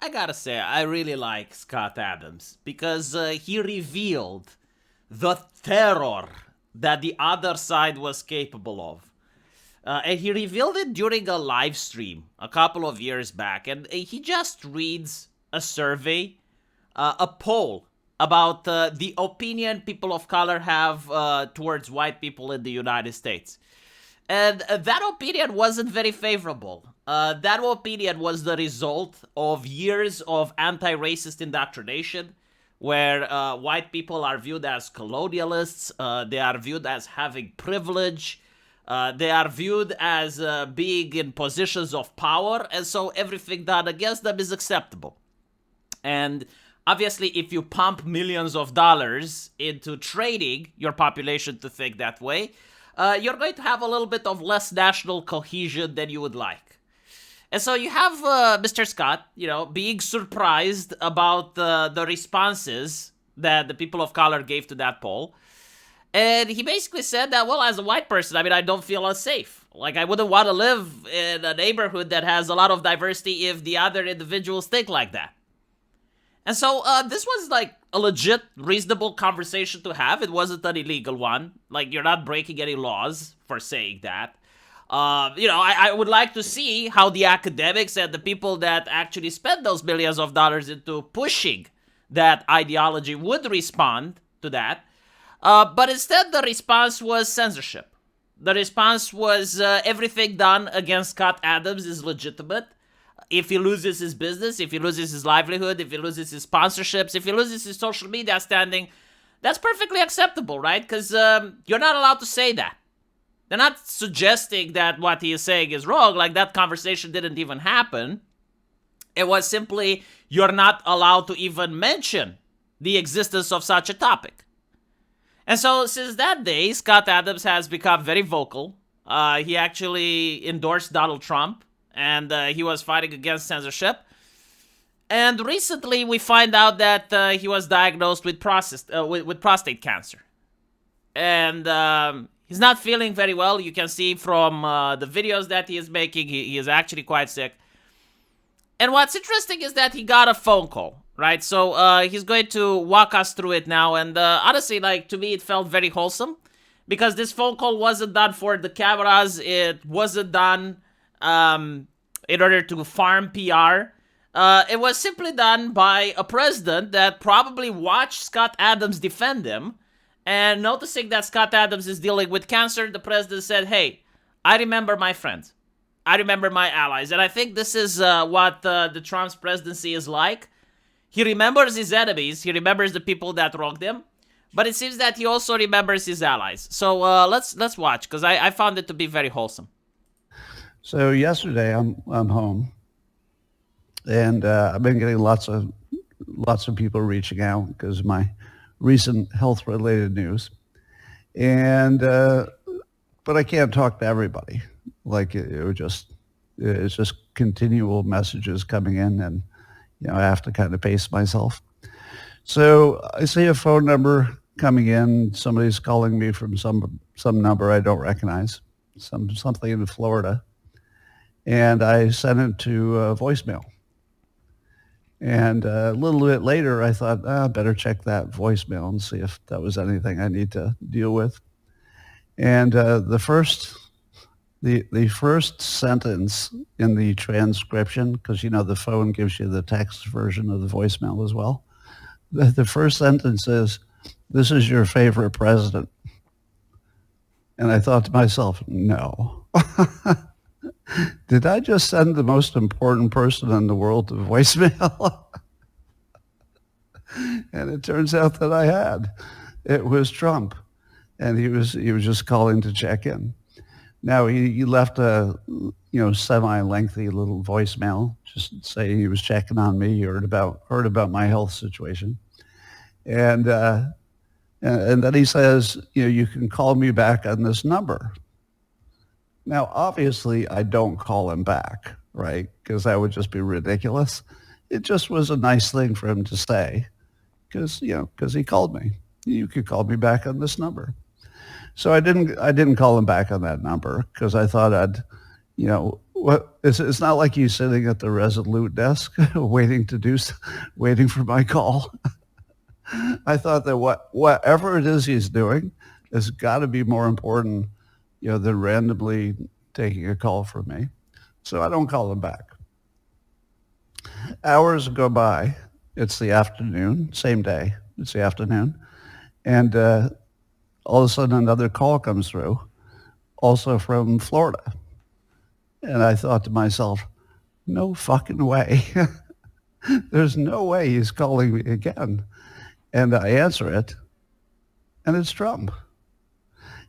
I gotta say, I really like Scott Adams because he revealed the terror that the other side was capable of. And he revealed it during a live stream a couple of years back. And he just reads a survey, a poll about the opinion people of color have towards white people in the United States. And that opinion wasn't very favorable. That opinion was the result of years of anti racist indoctrination, where white people are viewed as colonialists, they are viewed as having privilege, they are viewed as being in positions of power, and so everything done against them is acceptable. And obviously, if you pump millions of dollars into training your population to think that way, you're going to have a little bit of less national cohesion than you would like. And so you have Mr. Scott, being surprised about the responses that the people of color gave to that poll. And he basically said that, well, as a white person, I mean, I don't feel unsafe. Like, I wouldn't want to live in a neighborhood that has a lot of diversity if the other individuals think like that. And so this was like a legit, reasonable conversation to have. It wasn't an illegal one. Like, you're not breaking any laws for saying that. I would like to see how the academics and the people that actually spend those millions of dollars into pushing that ideology would respond to that. But instead, the response was censorship. The response was everything done against Scott Adams is legitimate. If he loses his business, if he loses his livelihood, if he loses his sponsorships, if he loses his social media standing, that's perfectly acceptable, right? Because you're not allowed to say that. They're not suggesting that what he is saying is wrong. Like, that conversation didn't even happen. It was simply, you're not allowed to even mention the existence of such a topic. And so, since that day, Scott Adams has become very vocal. He actually endorsed Donald Trump, and he was fighting against censorship. And recently, we find out that he was diagnosed with prostate cancer. And he's not feeling very well. You can see from the videos that he is making, he is actually quite sick. And what's interesting is that he got a phone call, right? So he's going to walk us through it now. And honestly, like, to me, it felt very wholesome because this phone call wasn't done for the cameras. It wasn't done in order to farm PR. It was simply done by a president that probably watched Scott Adams defend him. And noticing that Scott Adams is dealing with cancer, the president said, hey, I remember my friends. I remember my allies. And I think this is what the Trump's presidency is like. He remembers his enemies. He remembers the people that wronged him. But it seems that he also remembers his allies. So let's watch, because I found it to be very wholesome. So yesterday I'm home, and I've been getting lots of people reaching out because of my recent health-related news, and but I can't talk to everybody. Like it's just continual messages coming in, and I have to kind of pace myself. So I see a phone number coming in. Somebody's calling me from some number I don't recognize, something in Florida, and I sent it to voicemail. And a little bit later, I thought, better check that voicemail and see if that was anything I need to deal with. And the first sentence in the transcription, because the phone gives you the text version of the voicemail as well. The first sentence is, "This is your favorite president." And I thought to myself, no. Did I just send the most important person in the world to voicemail? And it turns out that I had. It was Trump, and he was just calling to check in. Now he left a semi-lengthy little voicemail, just saying he was checking on me, heard about my health situation, and then he says, you can call me back on this number. Now, obviously, I don't call him back, right? Because that would just be ridiculous. It just was a nice thing for him to say, because he called me. You could call me back on this number. So I didn't call him back on that number because I thought I'd What it's not like he's sitting at the Resolute desk waiting to waiting for my call. I thought that whatever it is he's doing has got to be more important, than randomly taking a call from me. So I don't call him back. Hours go by. It's the afternoon, same day. It's the afternoon. And all of a sudden another call comes through, also from Florida. And I thought to myself, no fucking way. There's no way he's calling me again. And I answer it, and it's Trump.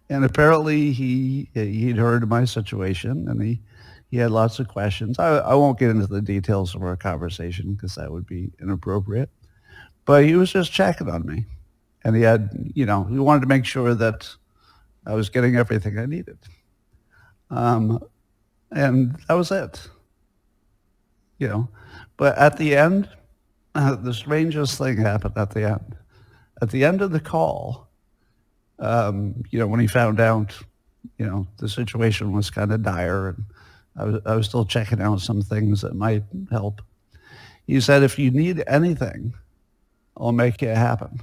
And apparently he'd heard of my situation, and he had lots of questions. I won't get into the details of our conversation because that would be inappropriate. But he was just checking on me. And he wanted to make sure that I was getting everything I needed. And that was it. But at the end, the strangest thing happened at the end. At the end of the call, when he found out, the situation was kind of dire, and I was still checking out some things that might help. He said, if you need anything, I'll make it happen.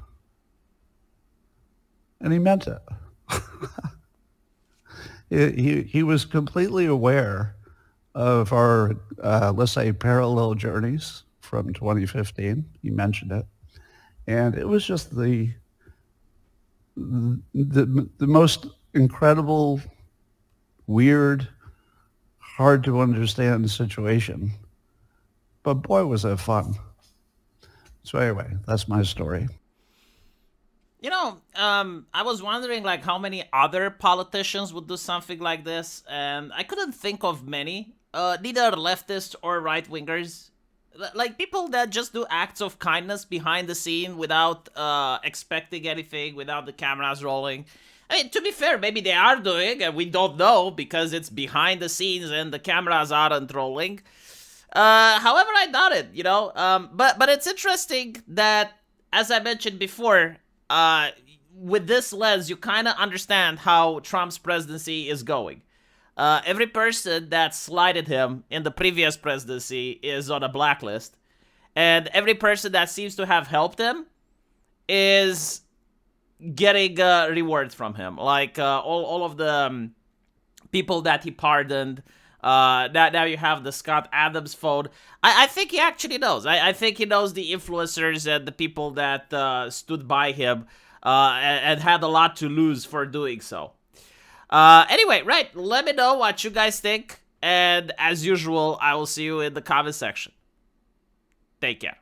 And he meant it. He was completely aware of our, let's say, parallel journeys from 2015. He mentioned it. And it was just the most incredible, weird, hard to understand situation. But boy, was it fun. So anyway, that's my story. I was wondering like how many other politicians would do something like this, and I couldn't think of many. Neither leftists or right wingers. Like people that just do acts of kindness behind the scene without expecting anything, without the cameras rolling. I mean, to be fair, maybe they are doing, and we don't know because it's behind the scenes and the cameras aren't rolling. However, I doubt it, But it's interesting that, as I mentioned before, with this lens, you kind of understand how Trump's presidency is going. Every person that slighted him in the previous presidency is on a blacklist. And every person that seems to have helped him is getting rewards from him. Like all of the people that he pardoned. That now you have the Scott Adams phone. I think he actually knows. I think he knows the influencers and the people that stood by him and had a lot to lose for doing so. Anyway, right, let me know what you guys think. And as usual, I will see you in the comment section. Take care.